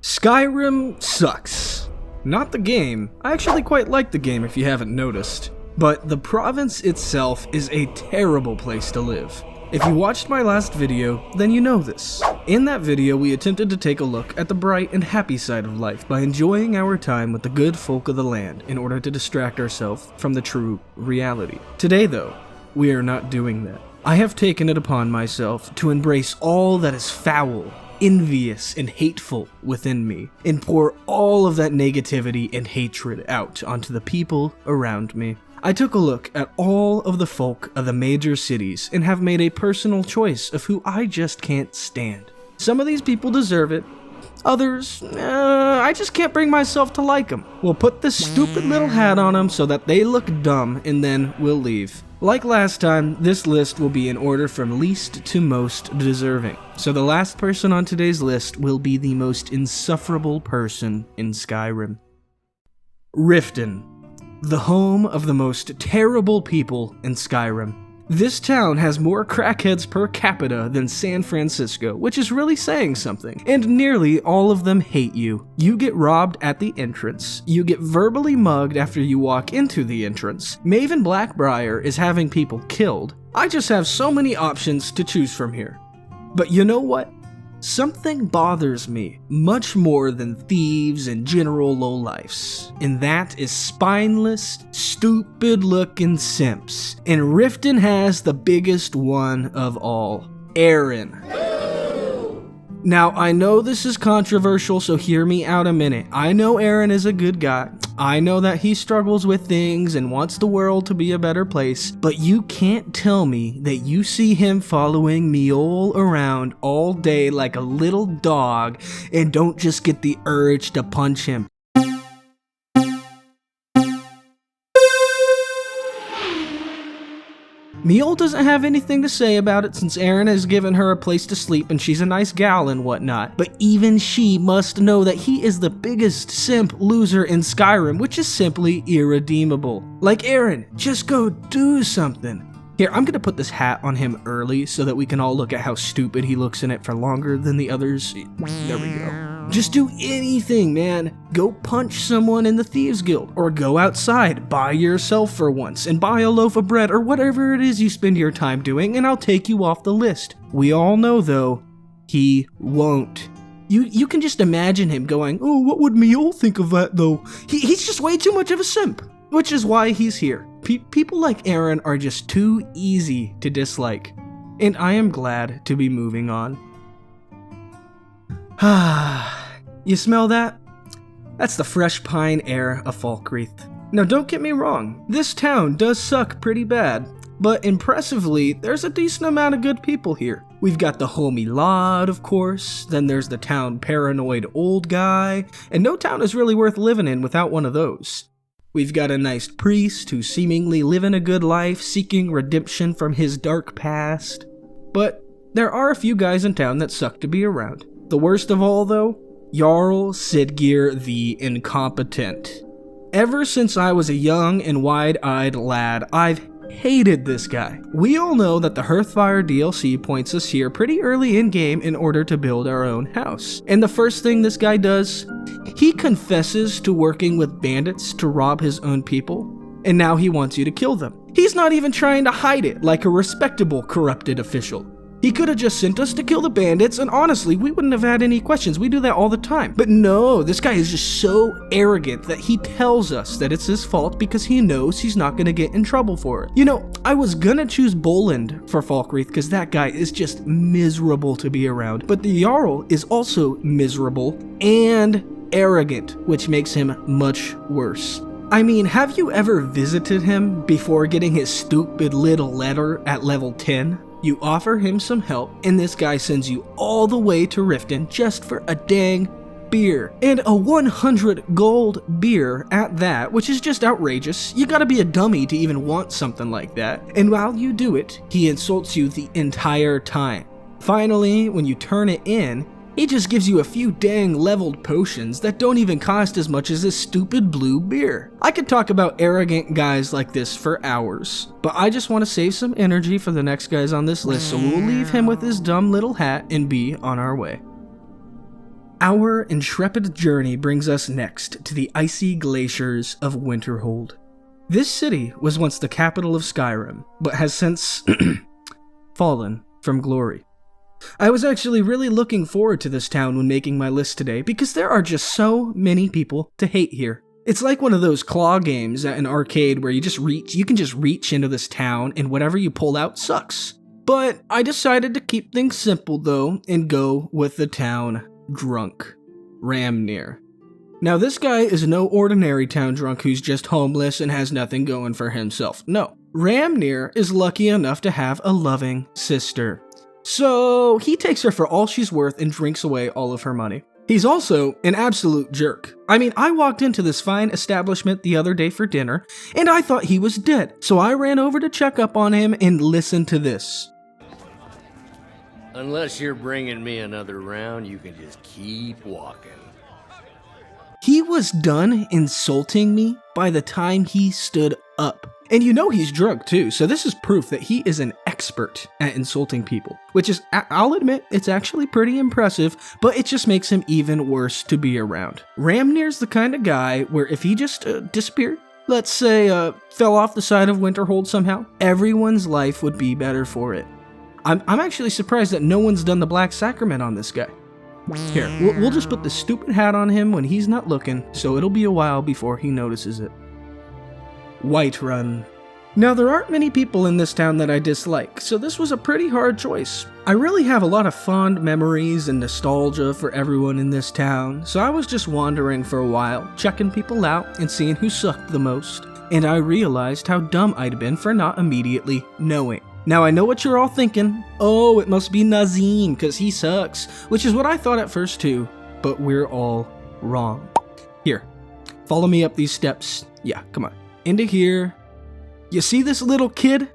Skyrim sucks. Not the game. I actually quite like the game if you haven't noticed. But the province itself is a terrible place to live. If you watched my last video, then you know this. In that video, we attempted to take a look at the bright and happy side of life by enjoying our time with the good folk of the land in order to distract ourselves from the true reality. Today though, we are not doing that. I have taken it upon myself to embrace all that is foul, envious, and hateful within me, and pour all of that negativity and hatred out onto the people around me. I took a look at all of the folk of the major cities and have made a personal choice of who I just can't stand. Some of these people deserve it. Others, I just can't bring myself to like them. We'll put this stupid little hat on them so that they look dumb, and then we'll leave. Like last time, this list will be in order from least to most deserving. So the last person on today's list will be the most insufferable person in Skyrim. Riften, the home of the most terrible people in Skyrim. This town has more crackheads per capita than San Francisco, which is really saying something, and nearly all of them hate you. You get robbed at the entrance. You get verbally mugged after you walk into the entrance. Maven Blackbriar is having people killed. I just have so many options to choose from here. But you know what? Something bothers me much more than thieves and general lowlifes, and that is spineless, stupid-looking simps. And Riften has the biggest one of all, Aaron. Now, I know this is controversial, so hear me out a minute. I know Aaron is a good guy. I know that he struggles with things and wants the world to be a better place, but you can't tell me that you see him following Mjolnir around all day like a little dog and don't just get the urge to punch him. Mjolnir doesn't have anything to say about it since Aaron has given her a place to sleep and she's a nice gal and whatnot, but even she must know that he is the biggest simp loser in Skyrim, which is simply irredeemable. Like, Aaron, just go do something. Here, I'm gonna put this hat on him early so that we can all look at how stupid he looks in it for longer than the others. There we go. Just do anything, man. Go punch someone in the Thieves Guild, or go outside, buy yourself for once, and buy a loaf of bread, or whatever it is you spend your time doing, and I'll take you off the list. We all know, though, he won't. You can just imagine him going, oh, what would Mjolnir think of that, though? He's just way too much of a simp, which is why he's here. People like Aaron are just too easy to dislike, and I am glad to be moving on. You smell that? That's the fresh pine air of Falkreath. Now don't get me wrong, this town does suck pretty bad, but impressively, there's a decent amount of good people here. We've got the homie Lod, of course, then there's the town paranoid old guy, and no town is really worth living in without one of those. We've got a nice priest who's seemingly living a good life, seeking redemption from his dark past. But there are a few guys in town that suck to be around. The worst of all, though, Jarl Siggeir the Incompetent. Ever since I was a young and wide-eyed lad, I've hated this guy. We all know that the Hearthfire DLC points us here pretty early in-game in order to build our own house. And the first thing this guy does, he confesses to working with bandits to rob his own people, and now he wants you to kill them. He's not even trying to hide it like a respectable corrupted official. He could have just sent us to kill the bandits, and honestly, we wouldn't have had any questions. We do that all the time. But no, this guy is just so arrogant that he tells us that it's his fault because he knows he's not gonna get in trouble for it. You know, I was gonna choose Boland for Falkreath because that guy is just miserable to be around. But the Jarl is also miserable and arrogant, which makes him much worse. I mean, have you ever visited him before getting his stupid little letter at level 10? You offer him some help, and this guy sends you all the way to Riften just for a dang beer. And a 100 gold beer at that, which is just outrageous. You gotta be a dummy to even want something like that. And while you do it, he insults you the entire time. Finally, when you turn it in, he just gives you a few dang leveled potions that don't even cost as much as this stupid blue beer. I could talk about arrogant guys like this for hours, but I just want to save some energy for the next guys on this list, so we'll leave him with his dumb little hat and be on our way. Our intrepid journey brings us next to the icy glaciers of Winterhold. This city was once the capital of Skyrim, but has since fallen from glory. I was actually really looking forward to this town when making my list today because there are just so many people to hate here. It's like one of those claw games at an arcade where you can just reach into this town and whatever you pull out sucks. But I decided to keep things simple though and go with the town drunk, Ramnir. Now this guy is no ordinary town drunk who's just homeless and has nothing going for himself. No, Ramnir is lucky enough to have a loving sister. So he takes her for all she's worth and drinks away all of her money. He's also an absolute jerk. I mean, I walked into this fine establishment the other day for dinner, and I thought he was dead. So I ran over to check up on him and listen to this. Unless you're bringing me another round, you can just keep walking. He was done insulting me by the time he stood up. And you know he's drunk too, so this is proof that he is an expert at insulting people. Which is, I'll admit, it's actually pretty impressive, but it just makes him even worse to be around. Ramnir's the kind of guy where if he just disappeared, let's say fell off the side of Winterhold somehow, everyone's life would be better for it. I'm actually surprised that no one's done the Black Sacrament on this guy. Here, we'll just put the stupid hat on him when he's not looking, so it'll be a while before he notices it. Whiterun. Now there aren't many people in this town that I dislike, so this was a pretty hard choice. I really have a lot of fond memories and nostalgia for everyone in this town, so I was just wandering for a while, checking people out and seeing who sucked the most, and I realized how dumb I'd been for not immediately knowing. Now I know what you're all thinking, oh it must be Nazim cause he sucks, which is what I thought at first too, but we're all wrong. Here, follow me up these steps, yeah, come on. Into here. You see this little kid?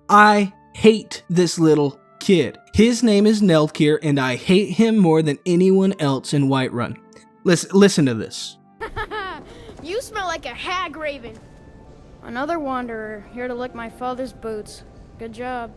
I hate this little kid. His name is Nelkir, and I hate him more than anyone else in Whiterun. Listen to this. You smell like a hag raven. Another wanderer, here to lick my father's boots. Good job.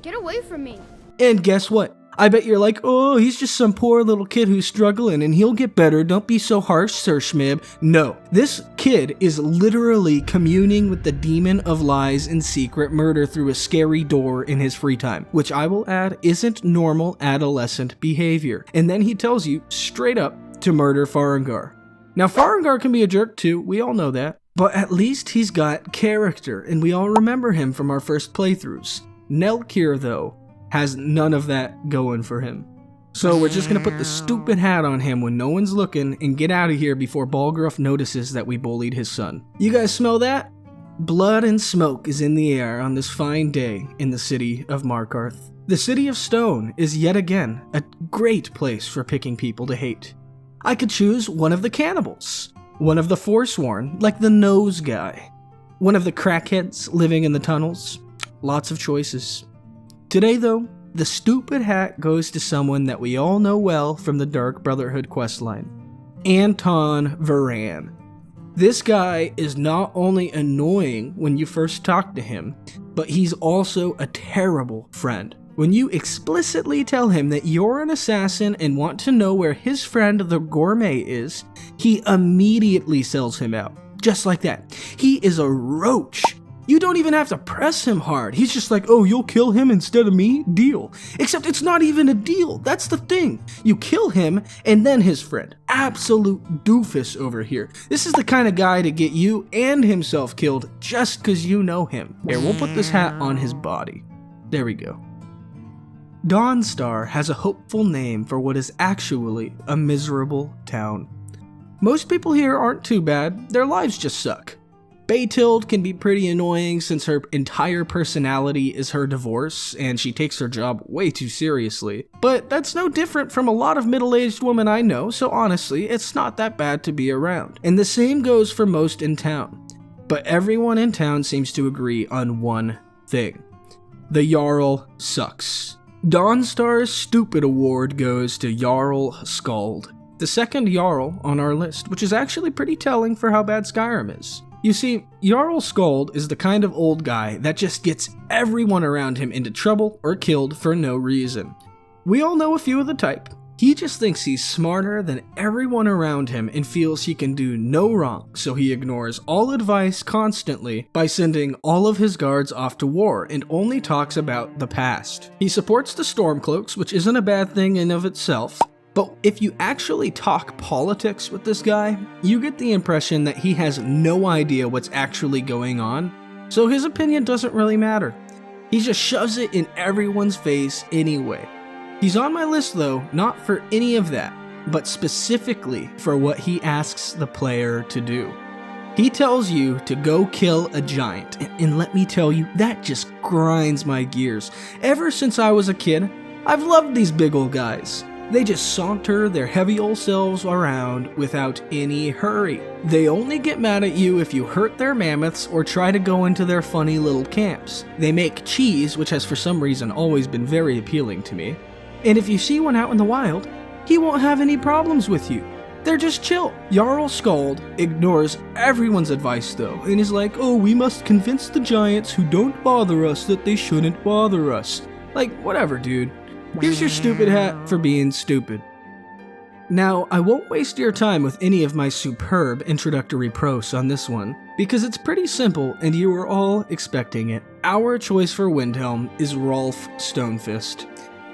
Get away from me. And guess what? I bet you're like, oh, he's just some poor little kid who's struggling and he'll get better. Don't be so harsh, Sir Schmib. No, this kid is literally communing with the demon of lies and secret murder through a scary door in his free time, which I will add isn't normal adolescent behavior. And then he tells you straight up to murder Farengar. Now, Farengar can be a jerk too. We all know that. But at least he's got character and we all remember him from our first playthroughs. Nelkir, though, has none of that going for him. So we're just gonna put the stupid hat on him when no one's looking and get out of here before Balgruuf notices that we bullied his son. You guys smell that? Blood and smoke is in the air on this fine day in the city of Markarth. The City of Stone is yet again a great place for picking people to hate. I could choose one of the cannibals, one of the Forsworn, like the nose guy, one of the crackheads living in the tunnels. Lots of choices. Today, though, the stupid hat goes to someone that we all know well from the Dark Brotherhood questline, Anton Varan. This guy is not only annoying when you first talk to him, but he's also a terrible friend. When you explicitly tell him that you're an assassin and want to know where his friend the gourmet is, he immediately sells him out. Just like that. He is a roach. You don't even have to press him hard. He's just like, oh, you'll kill him instead of me? Deal. Except it's not even a deal. That's the thing. You kill him and then his friend. Absolute doofus over here. This is the kind of guy to get you and himself killed just because you know him. Here, we'll put this hat on his body. There we go. Dawnstar has a hopeful name for what is actually a miserable town. Most people here aren't too bad. Their lives just suck. Baytild can be pretty annoying since her entire personality is her divorce and she takes her job way too seriously. But that's no different from a lot of middle-aged women I know, so honestly, it's not that bad to be around. And the same goes for most in town. But everyone in town seems to agree on one thing. The Jarl sucks. Dawnstar's stupid award goes to Jarl Skald, the second Jarl on our list, which is actually pretty telling for how bad Skyrim is. You see, Jarl Skald is the kind of old guy that just gets everyone around him into trouble or killed for no reason. We all know a few of the type. He just thinks he's smarter than everyone around him and feels he can do no wrong, so he ignores all advice constantly by sending all of his guards off to war and only talks about the past. He supports the Stormcloaks, which isn't a bad thing in of itself, but if you actually talk politics with this guy, you get the impression that he has no idea what's actually going on, so his opinion doesn't really matter. He just shoves it in everyone's face anyway. He's on my list though, not for any of that, but specifically for what he asks the player to do. He tells you to go kill a giant, and let me tell you, that just grinds my gears. Ever since I was a kid, I've loved these big old guys. They just saunter their heavy old selves around without any hurry. They only get mad at you if you hurt their mammoths or try to go into their funny little camps. They make cheese, which has for some reason always been very appealing to me. And if you see one out in the wild, he won't have any problems with you. They're just chill. Jarl Skald ignores everyone's advice though, and is like, oh, we must convince the giants who don't bother us that they shouldn't bother us. Like, whatever, dude. Here's your stupid hat for being stupid. Now, I won't waste your time with any of my superb introductory pros on this one, because it's pretty simple and you are all expecting it. Our choice for Windhelm is Rolf Stonefist.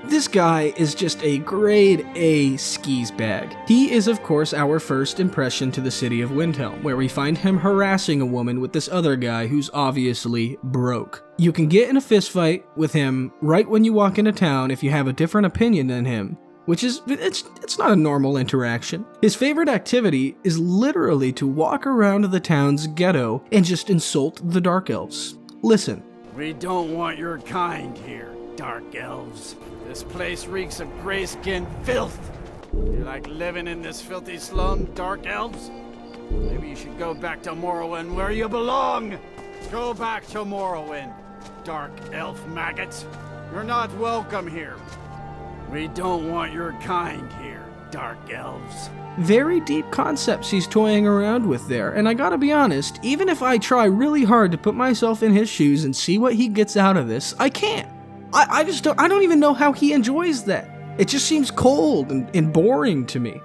This guy is just a grade A skis bag. He is of course our first impression to the city of Windhelm, where we find him harassing a woman with this other guy who's obviously broke. You can get in a fist fight with him right when you walk into town if you have a different opinion than him, which is, it's not a normal interaction. His favorite activity is literally to walk around the town's ghetto and just insult the Dark Elves. Listen. We don't want your kind here, Dark Elves. This place reeks of gray-skinned filth. You like living in this filthy slum, Dark Elves? Maybe you should go back to Morrowind where you belong! Go back to Morrowind, Dark Elf maggots. You're not welcome here. We don't want your kind here, Dark Elves. Very deep concepts he's toying around with there, and I gotta be honest, even if I try really hard to put myself in his shoes and see what he gets out of this, I can't. I don't even know how he enjoys that. It just seems cold and boring to me.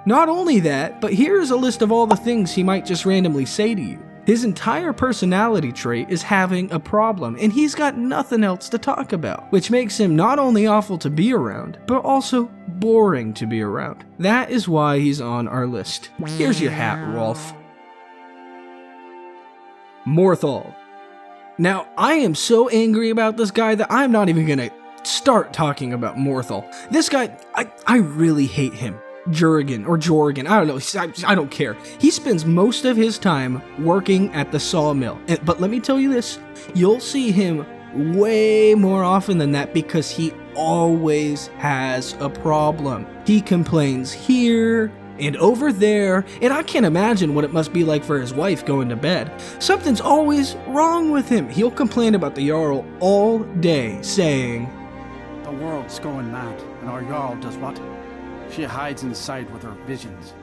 Not only that, but here's a list of all the things he might just randomly say to you. His entire personality trait is having a problem, and he's got nothing else to talk about, which makes him not only awful to be around, but also boring to be around. That is why he's on our list. Here's your hat, Rolf. Morthal. Now, I am so angry about this guy that I'm not even gonna start talking about Morthal. This guy, I really hate him. Jorgen, I don't know, I don't care. He spends most of his time working at the sawmill. But let me tell you this, you'll see him way more often than that because he always has a problem. He complains here and over there, and I can't imagine what it must be like for his wife going to bed. Something's always wrong with him. He'll complain about the Jarl all day, saying, The world's going mad, and our Jarl does what? She hides inside with her visions.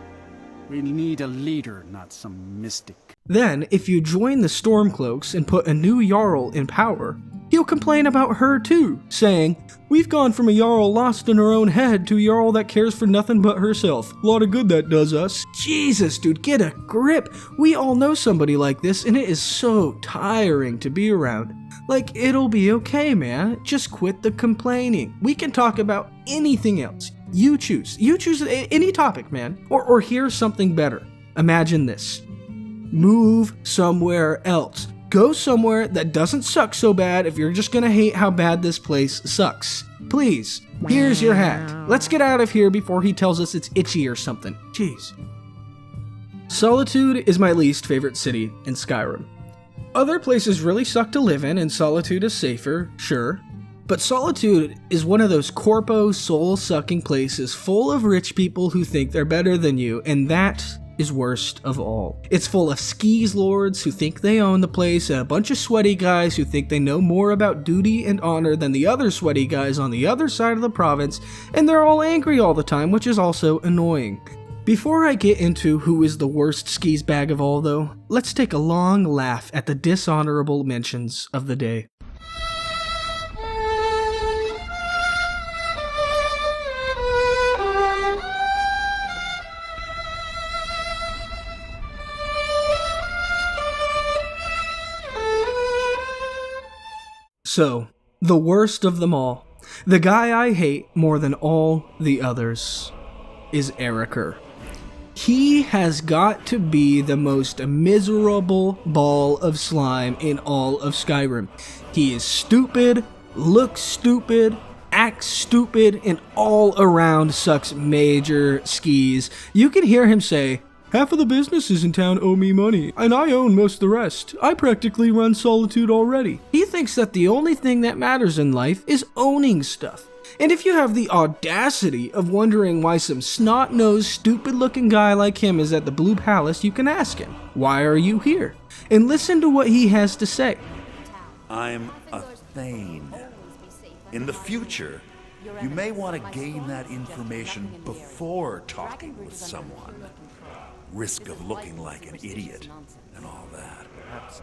We need a leader, not some mystic. Then, if you join the Stormcloaks and put a new Jarl in power, he'll complain about her too, saying, We've gone from a Jarl lost in her own head to a Jarl that cares for nothing but herself. A lot of good that does us. Jesus, dude, get a grip. We all know somebody like this, and it is so tiring to be around. Like, it'll be okay, man. Just quit the complaining. We can talk about anything else. You choose. You choose any topic, man. Or here's something better. Imagine this. Move somewhere else. Go somewhere that doesn't suck so bad if you're just gonna hate how bad this place sucks. Please, here's your hat. Let's get out of here before he tells us it's itchy or something. Jeez. Solitude is my least favorite city in Skyrim. Other places really suck to live in, and Solitude is safer, sure. But Solitude is one of those corpo, soul-sucking places full of rich people who think they're better than you, and that is worst of all. It's full of skis lords who think they own the place, and a bunch of sweaty guys who think they know more about duty and honor than the other sweaty guys on the other side of the province, and they're all angry all the time, which is also annoying. Before I get into who is the worst skis bag of all though, let's take a long laugh at the dishonorable mentions of the day. So, the worst of them all, the guy I hate more than all the others, is Ericer. He has got to be the most miserable ball of slime in all of Skyrim. He is stupid, looks stupid, acts stupid, and all around sucks major skis. You can hear him say, "Half of the businesses in town owe me money, and I own most of the rest. I practically run Solitude already." He thinks that the only thing that matters in life is owning stuff. And if you have the audacity of wondering why some snot-nosed, stupid-looking guy like him is at the Blue Palace, you can ask him, "Why are you here?" And listen to what he has to say. I'm a Thane. In the future, you may want to gain that information before talking with someone. Risk of looking like an idiot and all that.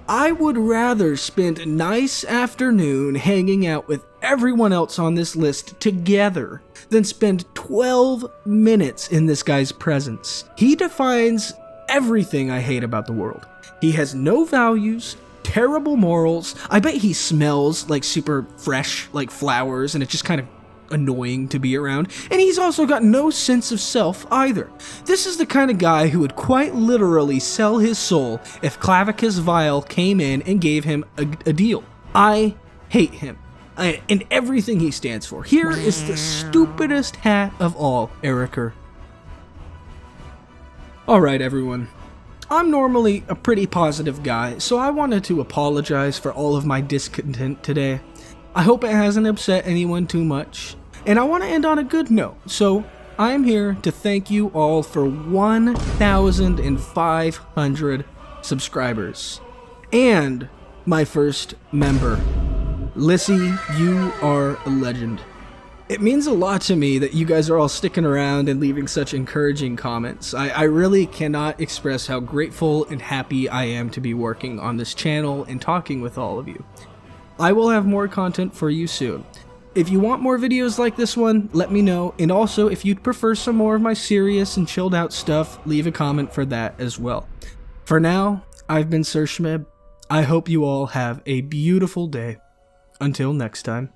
I would rather spend a nice afternoon hanging out with everyone else on this list together than spend 12 minutes in this guy's presence. He defines everything I hate about the world. He has no values, terrible morals. I bet he smells like super fresh, like flowers, and it's just kind of annoying to be around. And he's also got no sense of self either. This is the kind of guy who would quite literally sell his soul if Clavicus Vile came in and gave him a deal. I hate him and everything he stands for. Here is the stupidest hat of all, Ericer. Alright everyone, I'm normally a pretty positive guy, so I wanted to apologize for all of my discontent today. I hope it hasn't upset anyone too much, and I want to end on a good note, so I'm here to thank you all for 1,500 subscribers, and my first member. Lissy, you are a legend. It means a lot to me that you guys are all sticking around and leaving such encouraging comments. I really cannot express how grateful and happy I am to be working on this channel and talking with all of you. I will have more content for you soon. If you want more videos like this one, let me know, and also if you'd prefer some more of my serious and chilled out stuff, leave a comment for that as well. For now, I've been Sir Schmib. I hope you all have a beautiful day. Until next time.